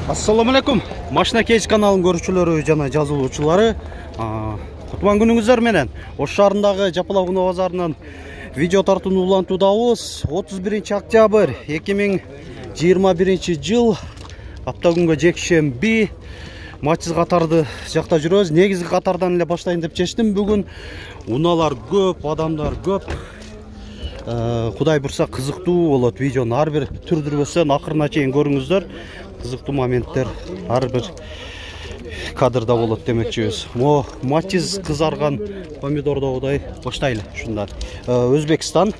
Assalamu alaikum. Машина Кейс каналын көрүүчүлөрү жана жазылуучулары. Кутман күнүңүздөр менен. Ош шаарындагы Жапалакуноо базарынан видео тартууну улантуудабыз. 31 октябрь 2021 жыл. Апта күнгө жекшемби. Матчыз катарды жакта жүрөбүз. Негизги катардан эле баштайын деп чечтим. Бүгүн унаалар көп, адамдар көп. Кудай бурса кызыктуу болот. Видеону ар бир түрдүрбөстөн акырына чейин көрүңүздөр. Кызыктуу моменттер ар бир кадрда болот демекчибиз. Матчыз кызарган помидордогудай баштайлы ушундан. Өзбекстан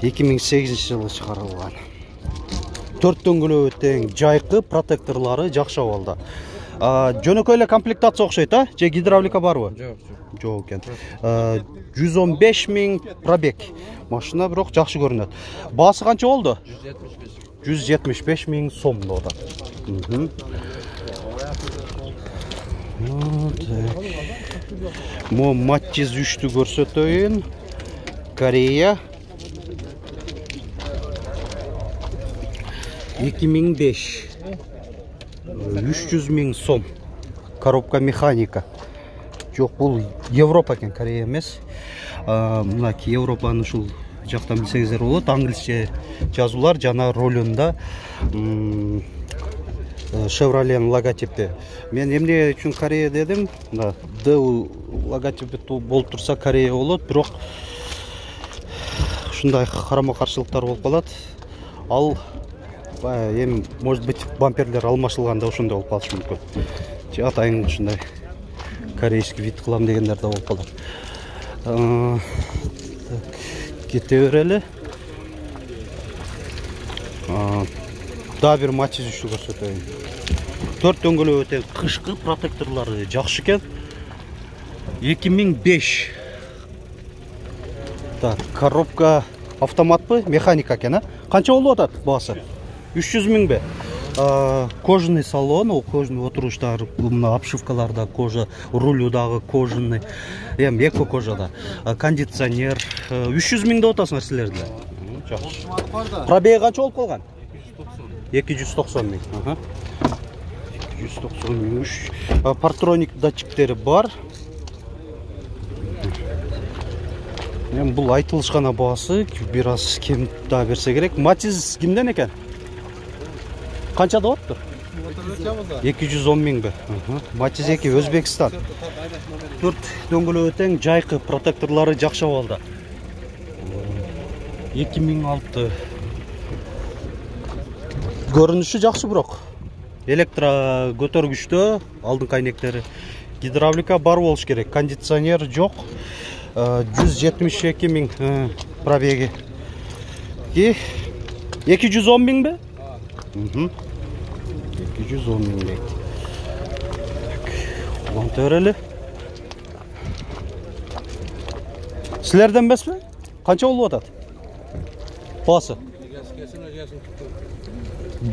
2008-жылы чыгарылган. 4 дөңгөлөө тең жайкы протекторлору жакшы абалда. Жөнөкөй эле комплектация окшойт, же гидравлика барбы? Жок экен. 115 000 пробег. Машина бирок жакшы көрүнөт. Баасы канча болду? 175 000 сом да. Матчыз 3-тү көрсөтөйүн. Корея 2005 300 000 сом. Коробка механика. Жок, бул Европа экен, Корея эмес. Мынакей Европанын ушул жактан билсеңиздер болот. Англисче жазуулар жана ролунда Chevrolet логотипи. Мен эмне үчүн Корея дедим? Д логотипи болуп турса Корея болот, бирок ушундай карама-каршылыктар болуп калат. Ал может быть бамперлер алмашылганда ошондой болуп калышы мүмкүн. Же атайын ушундай корейский вид кылам дегендер да болуп калат. Кете берели. Да бир матчыз үчү көрсөтөйүн. 4 дөңгөлөө өтө кышкы протекторлору жакшы экен. 2005. Так, коробка автоматпы, механика экен, Канча болуп атат баасы? 300 000 бе? Кожаный салон, кожаный отуруштар, мына обшивкаларда кожа, рулю дагы кожаный, эко кожада. Кондиционер 300 000 деп атасыңар силерде. Жакшы. Пробеги канча болуп калган? 290 000. 290 000. Партроник датчиктери бар. Бул айтылышкан баасы бир аз кем да берсе керек. Матчыз кимден экен? Канча деп атты? 210 000 бе? Матчыз 2 Өзбекстан. 4 дөңгөлөө тең жайкы протекторлору жакшы абалда. 2006. Көрүнүшү жакшы бирок. Электро көтөргүчтө, алдын кайнектери. Гидравлика бар болуш керек. Кондиционер жок. 172 000 пробеги. 210 000 бе? 210 000 дейт. Уланта берели. Силерден эмеспи? Канча болуп атат? Баасы?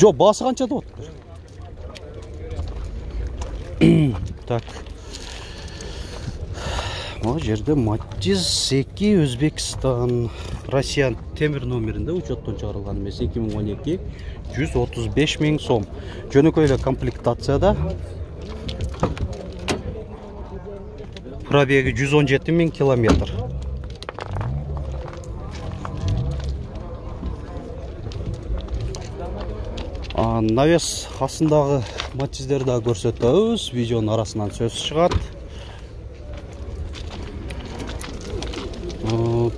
Жок, баасы канча деп атат? Так. О жерде матчыз 2 Өзбекстан, Россия темир номеринде учеттон чыгарылган эмес. 2012 135 000 сом. Жөнөкөй эле комплектацияда. Пробеги 117 000 километр. Навес астындагы матчыздерди да көрсөтөбүз. Видеонун арасынан сөз чыгат.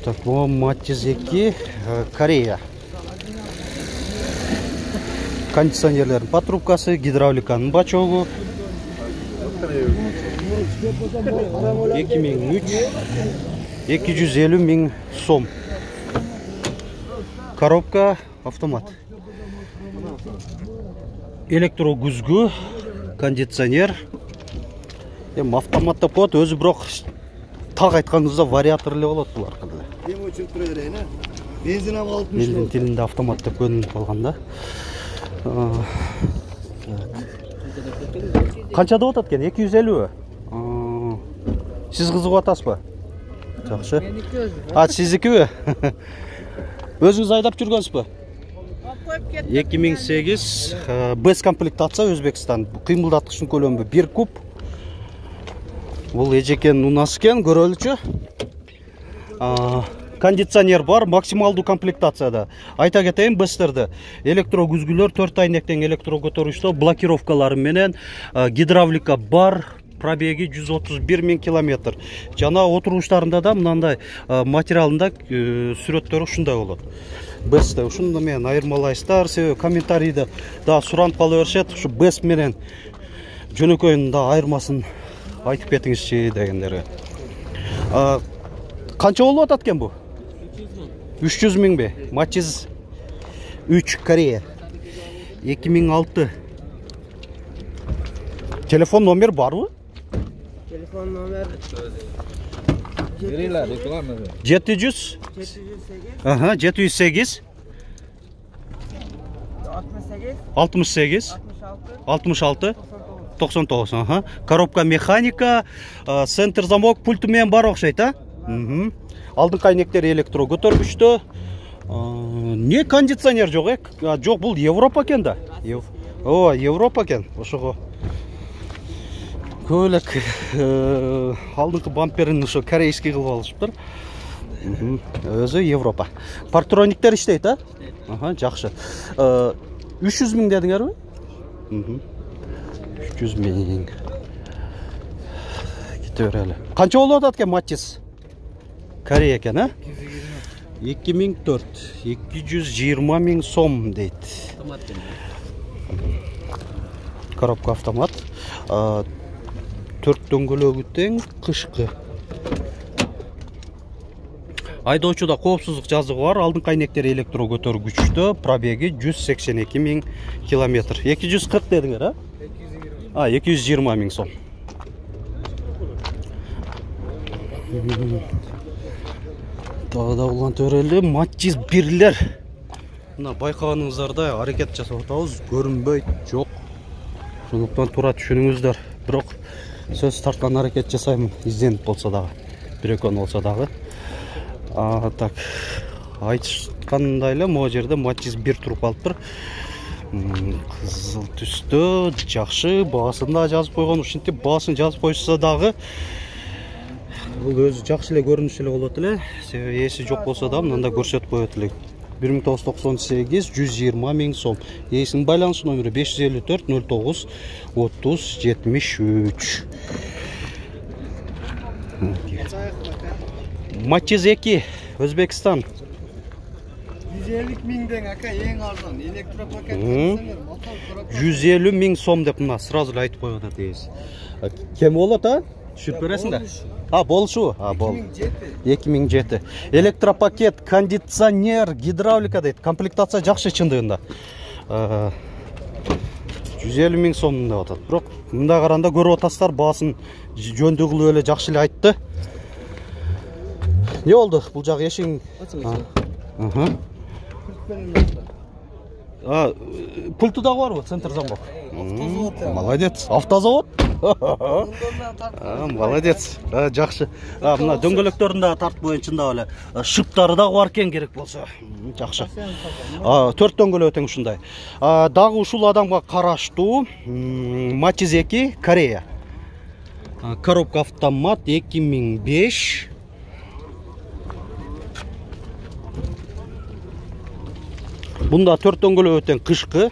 Так, матчыз 2 Корея. Кондиционерлердин патрубкасы, гидравликанын бачогу. 2003 250 000 сом. Коробка автомат. Электро күзгү, кондиционер. Автомат деп коет, өзү бирок так айтканыңызда вариатор эле болот булар кандай. Эми өчүрүп тура берейин, Бензин алып алып Элдин тилинде автомат деп көрүнүп калган да. Канча деп атат экен? 250 бе? Сиз кызыгып атасызбы? Жакшы. Сиздики бе? Өзүңүз айдап жүргөнсүзбү? 2008 без комплектация Өзбекстан. Кыймылдаткычтын көлөмү 1 куб. Бул эжекен унас экен, көрөлүчү. Кондиционер бар, максималдуу комплектацияда. Айта кетейин бестерди. Электро күзгүлөр 4 айнектен электро көтөрүштө, блокировкалары менен, гидравлика бар. Пробеги 131 000 километр. Жана отуруштарында да мынандай материалында сүрөттөрү ушундай болот. Бесте ушунда менен айырмалайсыздар. Себеби комментарийде да суранып кала беришет. Ушу бес менен жөнөкөйүнүн да айырмасын айтып кетиңизчи дегендерге. Канча болуп атат экен бу? 300 миңби? Matiz 3 Корея. 2006. Телефон номер барбы? Telefon номер 700 708 68 66 99. Коробка механика, центр замок, пульту менен бар окшойт, а? Алдыңкы айнектери электро көтөргүчтө. Не кондиционер жок, жок, бул Европа экен да. О, Европа экен. Ошого көлөк алдыңкы бамперин ошо корейский кылып алышыптыр. Өзү Европа. Партрониктер иштейт, а? Жакшы. 300 миң дедиңерби? 300 миң. Кете берели. Канча болуп атат экен Matiz? Корея экен, а? 2004. 220 000 сом дейт. Коробка автомат. 4 дөңгөлөгү тең, кышкы. Айдоочуда коопсуздук жазыгы бар, алдыңкы айнектери электро көтөргүчтө, пробеги 182 000 километр. 240 дедиңер, а? 220 000 сом. Дагы да улантып берели, Matiz 1лер. Мына байкаганыңыздардай аракет жасап атабыз, көрүнбөйт, жок. Ошондуктан туура түшүнүңүздөр. Бирок сөз тарткан аракет жасайм, изденип болсо дагы, бир-экөө болсо дагы. Так, айтышкандай эле, могу жерде Matiz 1 туруп калыптыр. Кызыл түстө, жакшы, баасын да жазып койгон. Ушинтип баасын жазып койсо дагы бул өзү жакшы эле көрүнүш эле болот эле. Себеби ээси жок болсо да мында көрсөтүп коет элек. 1998 120 000 сом. Ээсинин байланыш номери 554 09 30 73. Matiz 2 Өзбекстан. 150 миңден ака эң арзан электропакет. 150 000 сом деп мына сразу эле айтып коюп атат ээси. Кем болот, а? Түшүрүп бересиң да? Болушу. Бол. 2007. Электропакет, кондиционер, гидравлика дейт. Комплектация жакшы чындыгында. 150 000 сом деп атат. Бирок мында каранда көрүп атасыздар, баасын жөндө кылып эле жакшы эле айтты. Не болду? Бул жак эшигиң. Пульту дагы барбы? Центр замок. Молодец. Автозавод? Молодец. Жакшы. Мына дөңгөлөктөрүн дагы тартып коюн, чындап эле. Шыптары дагы бар экен, керек болсо. Жакшы. 4 дөңгөлөк тең ушундай. Дагы ушул адамга караштуу Matiz 2 Корея. Коробка автомат 2005. Бунда 4 дөңгөлөк тең кышкы.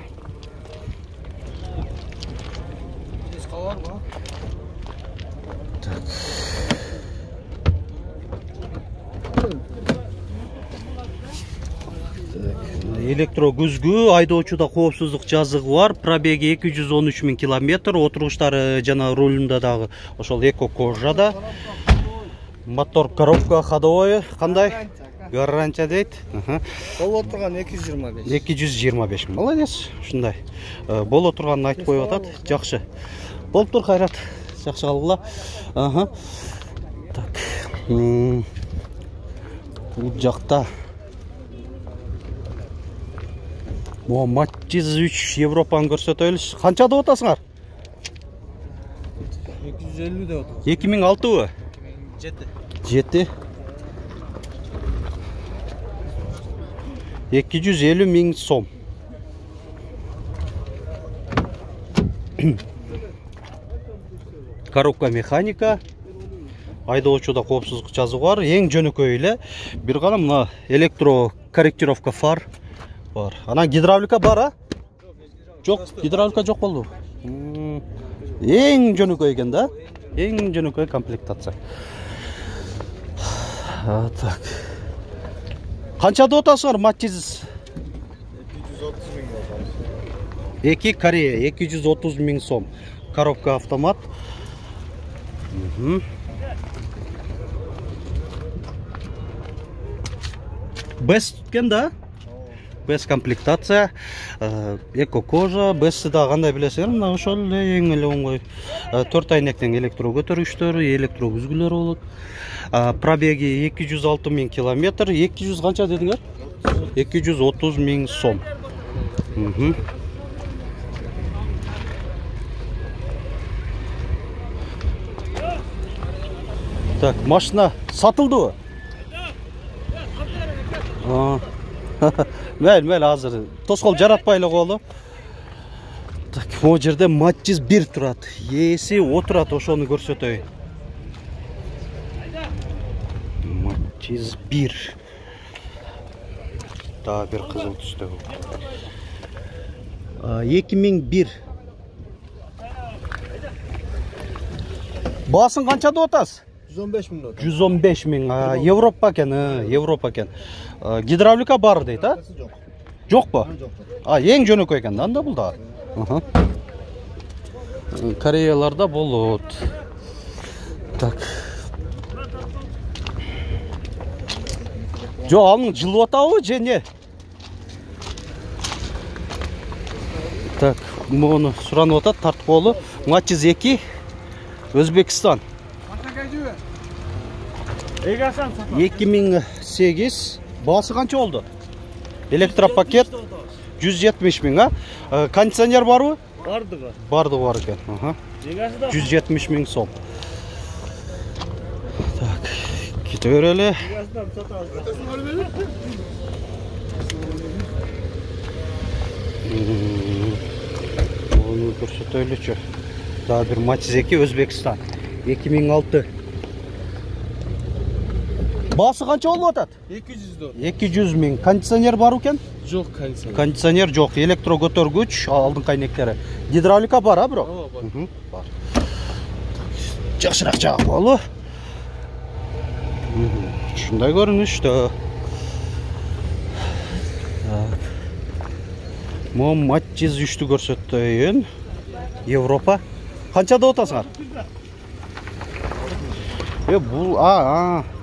Электро күзгү, айдоочуда коопсуздук жазыгы бар, пробеги 213 000 километр, отуруштары жана рулунда дагы ошол эко кожада. Мотор, коробка ходовой кандай? Гарантия дейт. Боло турган 225. 225. Молодец. Ушундай. Боло турганын айтып коюп атат. Жакшы. Болуптур, кайрат. Жакшы калгыла. Так. Бул жакта Matiz 3 Европаны көрсөтөлүш. Канча деп атасыңар? 250 деп атат. 2006бы? 7. 250 000 сом. Коробка механика. Айдоочуда коопсуздук жазуу бар. Эң жөнөкөй эле. Бир гана мына электро корректировка фар бар. Анан гидравлика бар, а? Жок, гидравлика жок болду. Эң жөнөкөй экен да. Эң жөнөкөй комплектация. Так. Канча деп атасыңар Матчиз? 2 Корея 230 000 сом. Коробка автомат. Без кен да? Без комплектация. Эко кожа, без да кандай билесиңер, мына ошол эле эң эле оңой. 4 айнектен электро көтөргүчтөр, электро күзгүлөр болот. Пробеги 206 000 километр. 200 канча дедиңер? 230 000 сом. Так, машина сатылдыбы? Мэл азыр тоскоол жаратпай эле коелу. Так, могу жерде Матчиз 1 турат. Ээси отурат, ошону көрсөтөйүн. Матчиз 1. Дагы бир кызыл түстө. 2001. Баасын канча деп атасыз? 115 000 лот. 115 000. Европа экен, Европа экен. Гидравлика бар дейт, а? Жок. Жокпу? Эң жөнөкөй экен да анда бул да. Кореяларда болот. Так. Жо, анын жылып атабы же не? Так, муну суранып атат, тартып болу. Матчиз 2 Өзбекстан. 2008. Баасы канча болду? Электропакет 170 000, а? Кондиционер барбы? Бардыгы. Барды бар экен. 170 000 сом. Так, кете берели. Bunu көрсөтөлүчү. Дагы бир Матчиз 2 Өзбекстан. 2006. Баасы канча болуп атат? 200 лот. 200 000. Кондиционер бар экен? Жок кондиционер. Кондиционер жок, электро көтөргүч, алдыңкы айнектери. Гидравлика бар, а, бирок? Бар. Жакшыраак жагы болу. Ушундай көрүнүштө. Mo Матчиз 3-тү көрсөтөйүн. Европа. Канча деп атасыңар? Бул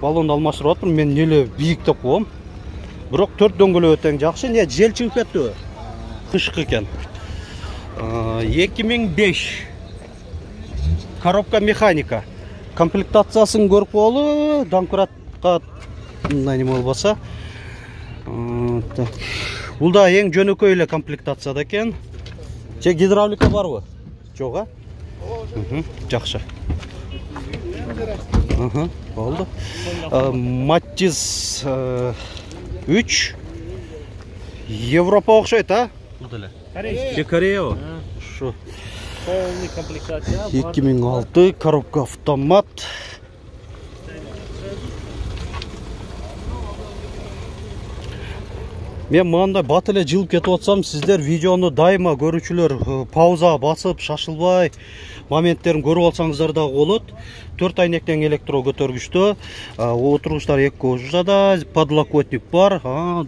баллонду алмаштырып атпын. Мен эле бийик деп коем. Бирок 4 дөңгөлөө тең жакшы. Не жел чыгып кеттиби? Кышкы экен. 2005. Коробка механика. Комплектациясын көрүп болу, домкратка мындай неме болбаса. Так. Бул да эң жөнөкөй эле комплектацияда экен. Же гидравлика барбы? Жок, а? Жакшы. Болду. Матчиз 3. Европа окшойт, а? Бул деле. Корея. Корея. Шу. Полный комплектация. 2006 коробка автомат. Мен мындай бат эле жылып кетип атсам, сиздер видеону дайыма көрүүчүлөр пауза басып, шашылбай моменттерин көрүп алсаңыздар да болот. 4 айнектен электро көтөргүчтө, отургучтар эки кожада, подлокотник бар.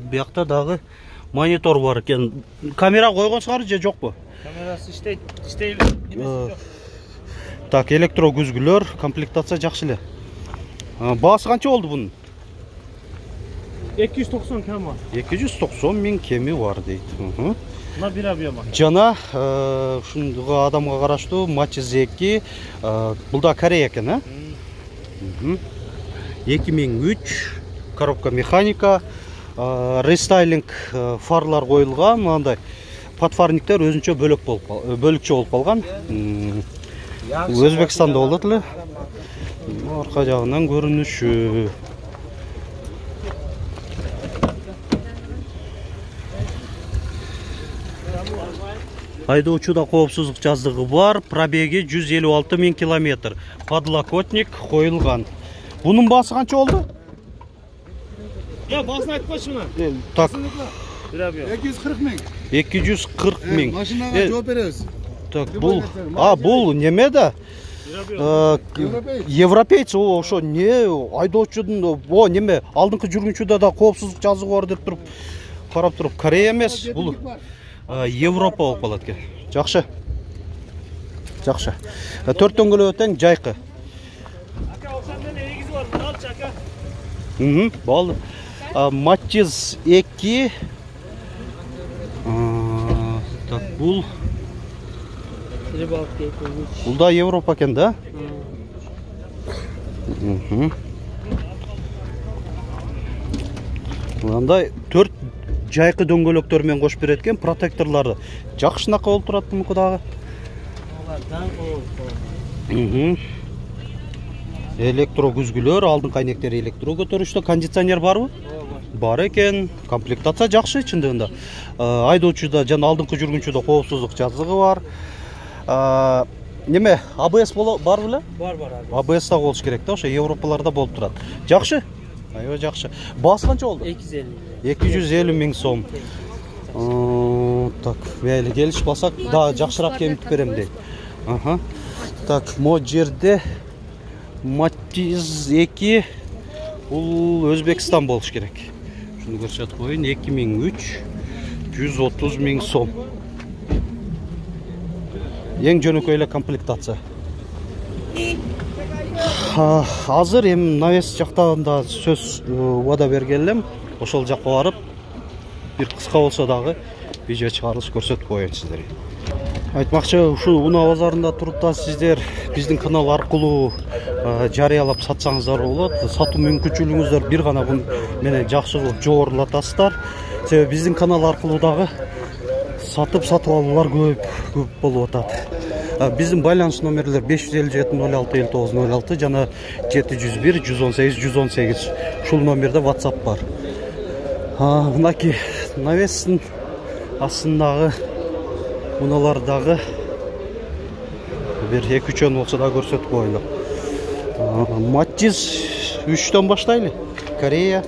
Биякта дагы монитор бар экен. Камера койгонсуңар же жокпу? Камерасы иштейт, Так, электро күзгүлөр, комплектация жакшы эле. Баасы канча болду бунун? 290 кем бар. 290 000 кеми бар дейт. Мына бир объема. Жана ушундуга адамга караштуу Матчиз 2. Бул да Корея экен, а? 2003 коробка механика, рестайлинг фарлар коюлган, мындай подфарниктер өзүнчө бөлүкчө болуп калган. Өзбекстанда болот эле. Арка жагынан көрүнүшү. Айдоочуда коопсуздук жаздыгы бар, пробеги 156 000 километр. Подлокотник коюлган. Bunun bası kança oldu? Ya basını айтпашы мына. Так. Бир абьем. 240 ming. 240 000. Машинаға жооп беребиз. Так, бұл неме да? Бир абьем. Европейцы ошо не айдоочудун о неме алдыңкы жүргүнчүдө да коопсуздук жазыгы бар деп туруп карап туруп Корея эмес, бул Европа болуп калат экен. Жакшы. Жакшы. 4 дөңгөлөк тең жайкы. Aka oksamdan egiz var. Bunu al çaka. Болды. Матчиз 2. Так, бұл да Европа екен да? Мынандай 4 жайкы дөңгөлөктөрү кош береткен протекторларды. Жакшынака болуп турат муку дагы. Электро күзгүлөр, алдыңкы айнектери электро көтөрүштө, кондиционер барбы? Бар экен. Комплектация жакшы чындыгында. Айдоочуда жана алдыңкы жүргүнчүдө коопсуздук жазыгы бар. Неме, ABS бар беле? Бар. ABS да болуш керек да, ошо Европаларда болуп турат. Жакшы? Айо, жакшы. Басы канча болду? 250. 250 000 сом. Так, мейли келиш басак, да жакшыраак кемитип берем дейт. Так, мо жерде Матчиз 2. Бул Өзбекстан болуш керек. Шуну көрсөтүп коеюн. 2003 130 000 сом. Ең жөнөкөй эле комплектация. Азыр эми навес жактагында сөз убада берген элем. Ошол жакка барып, бир кыска болсо дагы видео чыгарылыш көрсөтүп коеюн сиздерге. Айтмакчы, ушул Унаа базарында туруп да сиздер биздин канал аркылуу жарыялап сатсаңыздар болот. Сатуу мүмкүнчүлүгүңүздөр бир гана менен жакшы кылып жогорулатасыздар. Себеби биздин канал аркылуу дагы сатып алуулар көп болуп атат. Биздин байланыш номерлер 557 06 59 06 жана 701 118 118. Ушул номерде WhatsApp бар. Мынакей навестин астындагы уналардагы бир 2-3 болсо да көрсөтүп коелу. Матчиз 3төн баштайлы. Корея.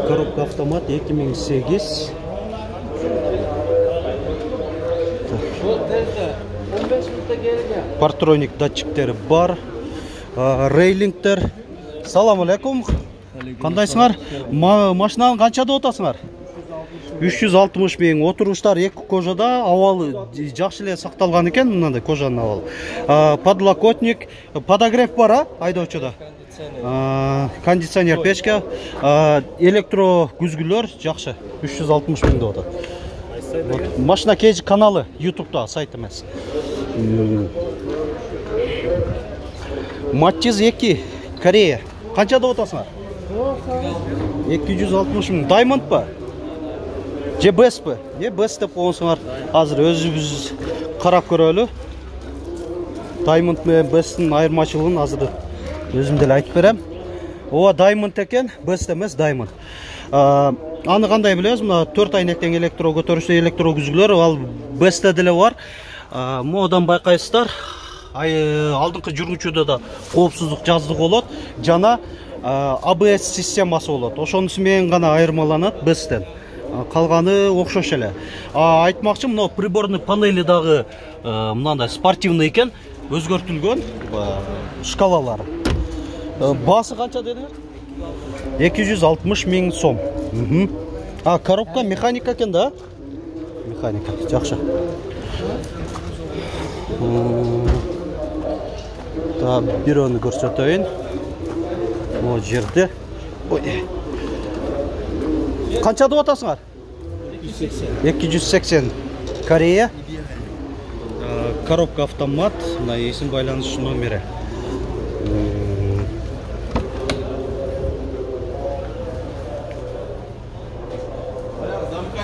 Коробка автомат 2008. Партроник датчиктери бар. Рейлингтер. Салам алейкум. Кандайсыңар? Машинаны канчада отасыңар? 360 000. Отуруштар эки кожада, абалы жакшы эле сакталган экен, мындай кожанын абалы. Подлокотник, подогрев бар, айдоочуда. Кондиционер печка, электро күзгүлөр жакшы. 360 000 деп атат. Машина кежи каналы YouTube'да, сайт эмес. Матчиз 2, Корея. Канчада отасыңар? 260 000. Diamond па? Же Best па? Не Best деп коңсуңар? Азыр өзүбүз карап көрөлү. Diamond менен Best'ин айырмачылыгын азыр өзүм деле айтып берем. Ооба Diamond экен, Best эмес, Diamond. Аны кандай билебиз? Мына 4 айнектен электро көтөрүштө электро күзгүлөр, ал Best'те деле бар. Модан байкайсыздар. Алдыңкы жүргүнчүдө да коопсуздук жаздыгы болот, жана ABS системасы болот. Ошонусу менен гана айырмаланат Best'тен. Калганы окшош эле. Айтмакчы, мына приборный панели дагы мындай спортивный экен, өзгөртүлгөн шкалалары. Басы канча дедиңер? 260 000 сом. Коробка механика экен да? Механика, жакшы. Бирөөнү көрсөтөйүн. Могу жерде. Канчада отасыңар? 280. Корея. Коробка автомат, мына эсин байланыш номери.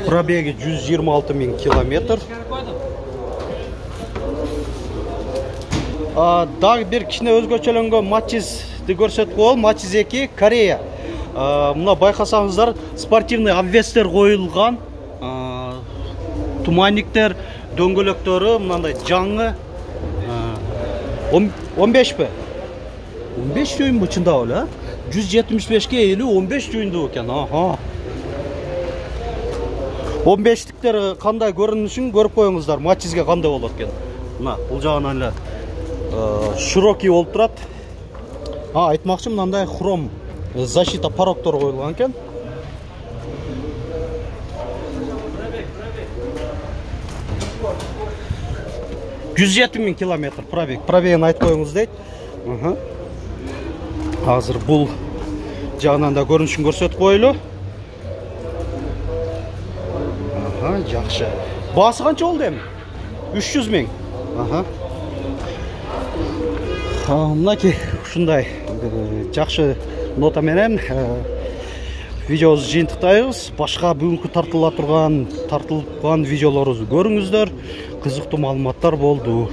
Пробеги 126 000 километр. Дагы бир кичине өзгөчөлөнгөн матчизди көрсөтүп коелу. Матчиз 2, Корея. Мына байкасаңыздар, спортивный обвестер коюлган. туманниктер, дөңгөлөктөрү мындай жаңы 15 пе? 15 дюйм bu чындап эле, 175ке 50 15 дюймдуу экен. Аха. 15-тиктер кандай көрүнүшүн көрүп коюңуздар. Матчизге кандай болот экен. Мына бул жагынан эле широкий болуп турат. Айтмакчы мындай хром защита порогдор коюлган экен. $170.000 километр пробег. Пробегин айтып коюңуз дейт. Азыр бул жагынан да көрүнүшүн көрсөтүп коелу. Жакшы. Баасы канча болду эми? 300.000. Мынакей ушундай жакшы нота менен видеобузду жыйынтыктайбыз. Башка бүгүнкү тартылып калган видеолорубузду көрүңүздөр. Кызыктуу маалыматтар болду.